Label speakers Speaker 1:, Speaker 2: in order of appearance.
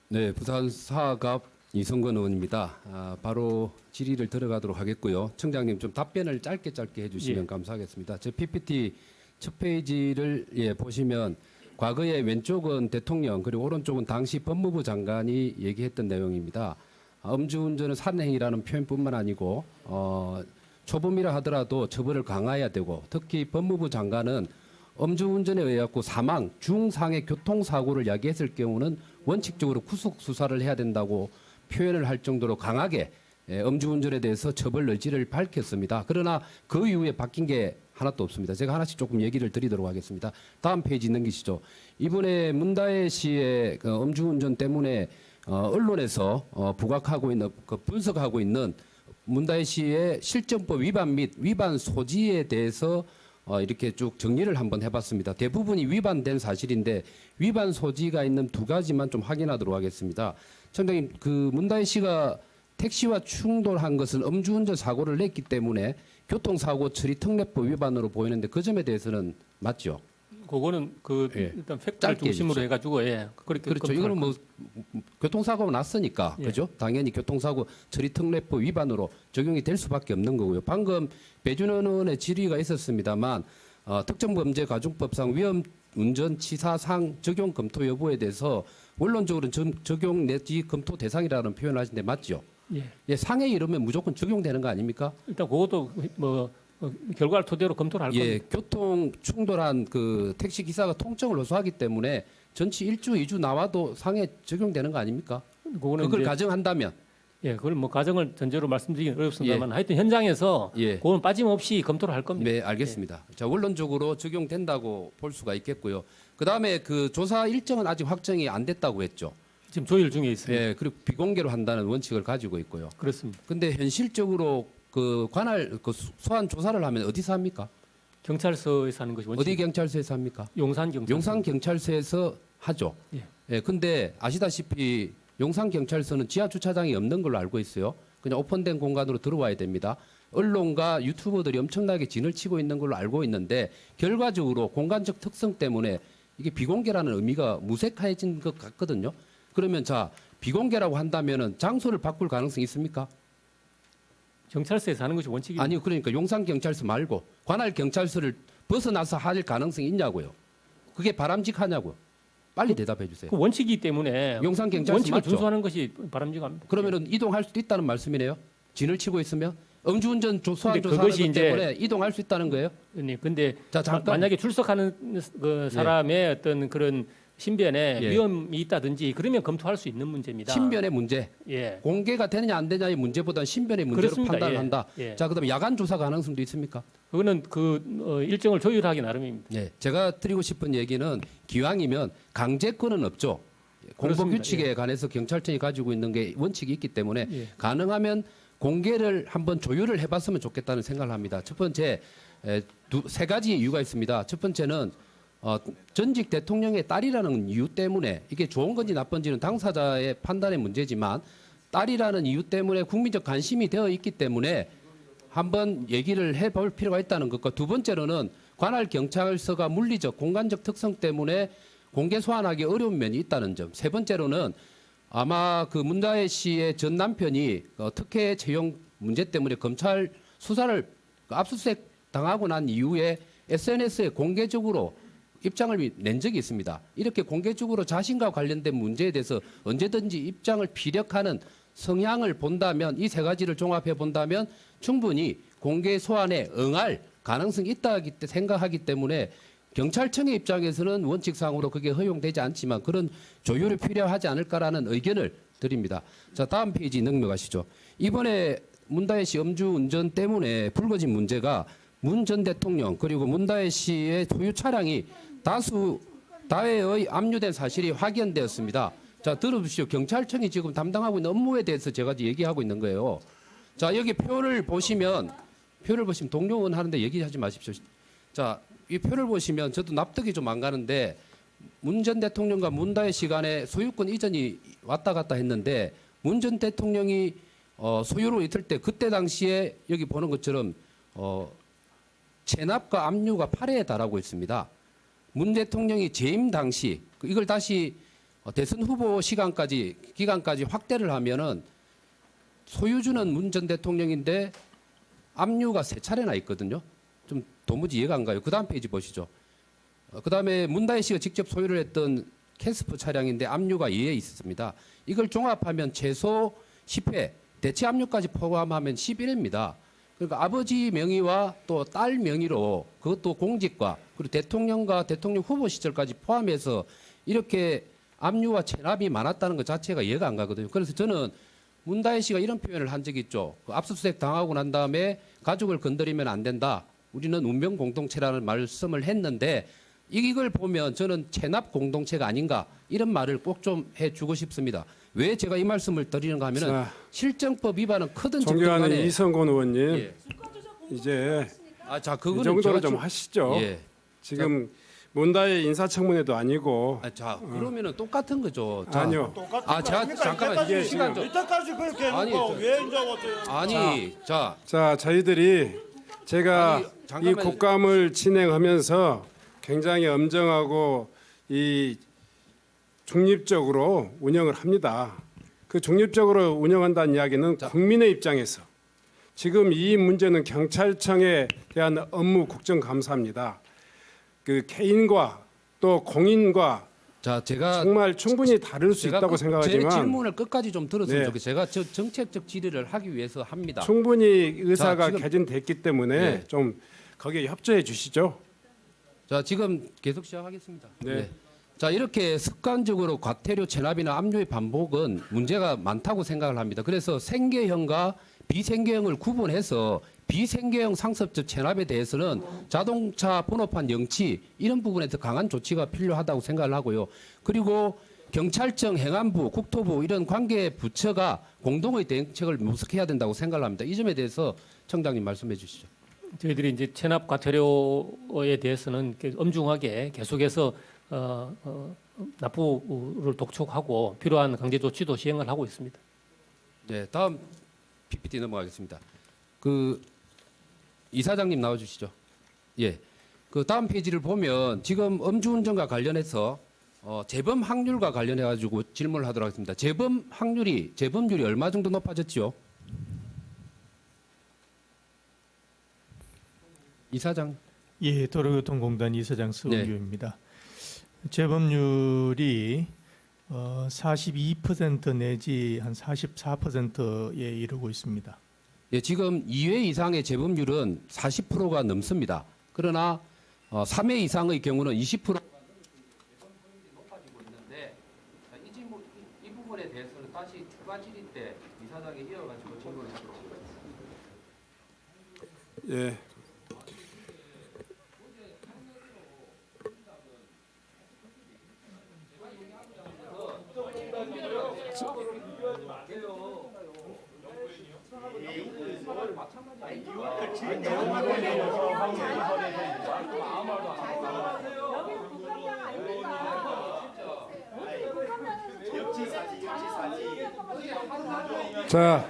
Speaker 1: 네, 부산 사갑 이성건 의원입니다. 바로 질의를 들어가도록 하겠고요. 청장님 좀 답변을 짧게 해주시면
Speaker 2: 예.
Speaker 1: 감사하겠습니다. 제 PPT 첫 페이지를 보시면 과거에 왼쪽은 대통령 그리고 오른쪽은 당시 법무부 장관이 얘기했던 내용입니다. 음주운전은 산행이라는 표현뿐만 아니고 초범이라 하더라도 처벌을 강화해야 되고 특히 법무부 장관은 음주운전에 의해갖고 사망, 중상해 교통사고를 야기했을 경우는 원칙적으로 구속 수사를 해야 된다고 표현을 할 정도로 강하게 음주운전에 대해서 처벌 의지를 밝혔습니다. 그러나 그 이후에 바뀐 게 하나도 없습니다. 제가 하나씩 조금 얘기를 드리도록 하겠습니다. 다음 페이지 넘기시죠. 이번에 문다혜 씨의 그 음주운전 때문에 언론에서 부각하고 있는 분석하고 있는 문다혜 씨의 실정법 위반 및 위반 소지에 대해서 이렇게 쭉 정리를 한번 해봤습니다. 대부분이 위반된 사실인데 위반 소지가 있는 두 가지만 좀 확인하도록 하겠습니다. 청장님, 그 문다혜 씨가 택시와 충돌한 것은 음주운전 사고를 냈기 때문에 교통사고 처리 특례법 위반으로 보이는데 그 점에 대해서는 맞죠?
Speaker 2: 그거는 일단 팩트를
Speaker 1: 짧게
Speaker 2: 중심으로
Speaker 1: 해주십시오.
Speaker 2: 해가지고 그렇게
Speaker 1: 그렇죠. 이거는 뭐 교통사고가 났으니까
Speaker 2: 예.
Speaker 1: 그죠? 당연히 교통사고 처리 특례법 위반으로 적용이 될 수밖에 없는 거고요. 방금 배준원 의원의 질의가 있었습니다만 특정범죄가중법상 위험운전치사상 적용 검토 여부에 대해서 원론적으로는 적용 내지 검토 대상이라는 표현을 하시는데 맞죠?
Speaker 2: 예.
Speaker 1: 상해 이러면 무조건 적용되는 거 아닙니까?
Speaker 2: 일단 그것도 결과를 토대로 검토를 할 겁니다.
Speaker 1: 교통 충돌한 그 택시 기사가 통증을 호소하기 때문에 전치 1주, 2주 나와도 상해 적용되는 거 아닙니까?
Speaker 2: 그거는
Speaker 1: 그걸
Speaker 2: 이제,
Speaker 1: 가정한다면
Speaker 2: 그걸 가정을 전제로 말씀드리긴 어렵습니다만 하여튼 현장에서 그건 빠짐없이 검토를 할 겁니다.
Speaker 1: 네, 알겠습니다. 자, 원론적으로 적용된다고 볼 수가 있겠고요. 그다음에 그 조사 일정은 아직 확정이 안 됐다고 했죠.
Speaker 2: 지금 조율 중에 있습니다.
Speaker 1: 그리고 비공개로 한다는 원칙을 가지고 있고요.
Speaker 2: 그렇습니다.
Speaker 1: 근데 현실적으로 그 관할 그 소환 조사를 하면 어디서 합니까?
Speaker 2: 경찰서에서 하는 것이 원칙.
Speaker 1: 어디 경찰서에서 합니까?
Speaker 2: 용산 경찰서.
Speaker 1: 용산 경찰서에서 하죠. 근데 아시다시피 용산 경찰서는 지하 주차장이 없는 걸로 알고 있어요. 그냥 오픈된 공간으로 들어와야 됩니다. 언론과 유튜버들이 엄청나게 진을 치고 있는 걸로 알고 있는데 결과적으로 공간적 특성 때문에 이게 비공개라는 의미가 무색해진 것 같거든요. 그러면 자, 비공개라고 한다면은 장소를 바꿀 가능성이 있습니까?
Speaker 2: 경찰서에서 하는 것이 원칙입니다.
Speaker 1: 아니요. 그러니까 용산 경찰서 말고 관할 경찰서를 벗어나서 할 가능성이 있냐고요. 그게 바람직하냐고요. 빨리 대답해 주세요.
Speaker 2: 그 원칙이기 때문에
Speaker 1: 용산 경찰서
Speaker 2: 원칙을
Speaker 1: 맞죠?
Speaker 2: 준수하는 것이 바람직합니다.
Speaker 1: 그러면은 이동할 수도 있다는 말씀이네요. 진을 치고 있으면 음주운전 소환
Speaker 2: 근데
Speaker 1: 조사하는
Speaker 2: 그것이
Speaker 1: 것
Speaker 2: 이제
Speaker 1: 때문에 이동할 수 있다는 거예요.
Speaker 2: 근데
Speaker 1: 자, 잠깐.
Speaker 2: 만약에 출석하는 그 사람의 어떤 그런 신변에 위험이 있다든지 그러면 검토할 수 있는 문제입니다.
Speaker 1: 신변의 문제, 공개가 되느냐 안 되냐의 문제보다는 신변의 문제로
Speaker 2: 그렇습니다.
Speaker 1: 판단을 한다.
Speaker 2: 예.
Speaker 1: 자, 그다음에 야간 조사 가능성도 있습니까?
Speaker 2: 그거는 일정을 조율하기 나름입니다.
Speaker 1: 제가 드리고 싶은 얘기는 기왕이면 강제권은 없죠. 공보
Speaker 2: 그렇습니다.
Speaker 1: 규칙에 관해서 경찰청이 가지고 있는 게 원칙이 있기 때문에 가능하면 공개를 한번 조율을 해봤으면 좋겠다는 생각을 합니다. 첫 번째, 세 가지 이유가 있습니다. 첫 번째는 전직 대통령의 딸이라는 이유 때문에 이게 좋은 건지 나쁜지는 당사자의 판단의 문제지만 딸이라는 이유 때문에 국민적 관심이 되어 있기 때문에 한번 얘기를 해볼 필요가 있다는 것과 두 번째로는 관할 경찰서가 물리적 공간적 특성 때문에 공개 소환하기 어려운 면이 있다는 점. 세 번째로는 아마 그 문다혜 씨의 전 남편이 특혜 채용 문제 때문에 검찰 수사를 압수수색 당하고 난 이후에 SNS에 공개적으로 입장을 낸 적이 있습니다. 이렇게 공개적으로 자신과 관련된 문제에 대해서 언제든지 입장을 피력하는 성향을 본다면 이 세 가지를 종합해 본다면 충분히 공개 소환에 응할 가능성이 있다 생각하기 때문에 경찰청의 입장에서는 원칙상으로 그게 허용되지 않지만 그런 조율이 필요하지 않을까라는 의견을 드립니다. 자, 다음 페이지 넘어가시죠. 이번에 문다혜 씨 음주운전 때문에 불거진 문제가 문 전 대통령 그리고 문다혜 씨의 소유 차량이 다회의 압류된 사실이 확인되었습니다. 자, 들어보시죠. 경찰청이 지금 담당하고 있는 업무에 대해서 제가 얘기하고 있는 거예요. 자, 여기 표를 보시면 동료 의원 하는데 얘기하지 마십시오. 자, 이 표를 보시면 저도 납득이 좀 안 가는데 문 전 대통령과 문다혜 씨 간에 소유권 이전이 왔다 갔다 했는데 문 전 대통령이 소유로 있을 때 그때 당시에 여기 보는 것처럼 체납과 압류가 8회에 달하고 있습니다. 문 대통령이 재임 당시 이걸 다시 대선 후보 기간까지 확대를 하면은 소유주는 문 전 대통령인데 압류가 3차례나 있거든요. 좀 도무지 이해가 안 가요. 그다음 페이지 보시죠. 그다음에 문다혜 씨가 직접 소유를 했던 캐스퍼 차량인데 압류가 2회 있었습니다. 이걸 종합하면 최소 10회, 대체 압류까지 포함하면 11회입니다. 그러니까 아버지 명의와 또 딸 명의로 그것도 공직과 그리고 대통령과 대통령 후보 시절까지 포함해서 이렇게 압류와 체납이 많았다는 것 자체가 이해가 안 가거든요. 그래서 저는 문다혜 씨가 이런 표현을 한 적이 있죠. 그 압수수색 당하고 난 다음에 가족을 건드리면 안 된다. 우리는 운명 공동체라는 말씀을 했는데 이걸 보면 저는 체납 공동체가 아닌가 이런 말을 꼭 좀 해주고 싶습니다. 왜 제가 이 말씀을 드리는가 하면은
Speaker 3: 자,
Speaker 1: 실정법 위반은 크든 적든
Speaker 3: 존경하는
Speaker 1: 간에
Speaker 3: 이성곤 의원님,
Speaker 1: 예.
Speaker 3: 이제
Speaker 1: 자
Speaker 3: 이
Speaker 1: 그거는
Speaker 3: 정도로
Speaker 1: 제가
Speaker 3: 좀 하시죠.
Speaker 1: 예.
Speaker 3: 지금 문다혜 인사청문회도 아니고
Speaker 1: 자 그러면은 똑같은 거죠. 자,
Speaker 3: 아니요.
Speaker 1: 제가 잠깐만
Speaker 3: 이게
Speaker 1: 시간 좀
Speaker 4: 이때까지 그렇게
Speaker 1: 아니,
Speaker 4: 해놓고
Speaker 1: 저-
Speaker 4: 왜 이제 어때요?
Speaker 1: 아니 자
Speaker 3: 자, 저희들이 제가
Speaker 1: 아니,
Speaker 3: 이
Speaker 1: 잠깐만요.
Speaker 3: 국감을 진행하면서 굉장히 엄정하고 이 중립적으로 운영을 합니다. 그 중립적으로 운영한다는 이야기는 국민의 입장에서 지금 이 문제는 경찰청에 대한 업무 국정감사입니다. 그 개인과 또 공인과
Speaker 1: 자 제가
Speaker 3: 정말 충분히 다를 수
Speaker 1: 제가
Speaker 3: 있다고
Speaker 1: 제
Speaker 3: 생각하지만
Speaker 1: 질문을 끝까지 좀 들었으면
Speaker 3: 네.
Speaker 1: 좋겠어요. 제가 저 정책적 질의를 하기 위해서 합니다.
Speaker 3: 충분히 의사가
Speaker 1: 자, 지금-
Speaker 3: 개진됐기 때문에
Speaker 1: 네.
Speaker 3: 좀 거기에 협조해 주시죠.
Speaker 1: 자 지금 계속 시작하겠습니다.
Speaker 3: 네.
Speaker 1: 자 이렇게 습관적으로 과태료 체납이나 압류의 반복은 문제가 많다고 생각을 합니다. 그래서 생계형과 비생계형을 구분해서 비생계형 상습적 체납에 대해서는 자동차 번호판 영치 이런 부분에서 강한 조치가 필요하다고 생각을 하고요. 그리고 경찰청, 행안부, 국토부 이런 관계 부처가 공동의 대응책을 모색해야 된다고 생각을 합니다. 이 점에 대해서 청장님 말씀해 주시죠.
Speaker 2: 저희들이 이제 체납 과태료에 대해서는 이렇게 엄중하게 계속해서 납부를 독촉하고 필요한 강제 조치도 시행을 하고 있습니다.
Speaker 1: 네, 다음 PPT 넘어가겠습니다. 그 이사장님 나와주시죠. 예, 그 다음 페이지를 보면 지금 음주운전과 관련해서 재범 확률과 관련해 가지고 질문을 하도록 하겠습니다. 재범률이 얼마 정도 높아졌지요? 이사장.
Speaker 5: 예, 도로교통공단 이사장 서울규입니다. 재범률이 42% 내지 한 44%에 이르고 있습니다.
Speaker 1: 예, 지금 2회 이상의 재범률은 40%가 넘습니다. 그러나 3회 이상의 경우는 20%가 높아지고 있는데 이 부분에 대해서는 다시 추가 질의 때 이사장이 이어가지고 질문을 하도록 하겠습니다.
Speaker 3: 예. 자,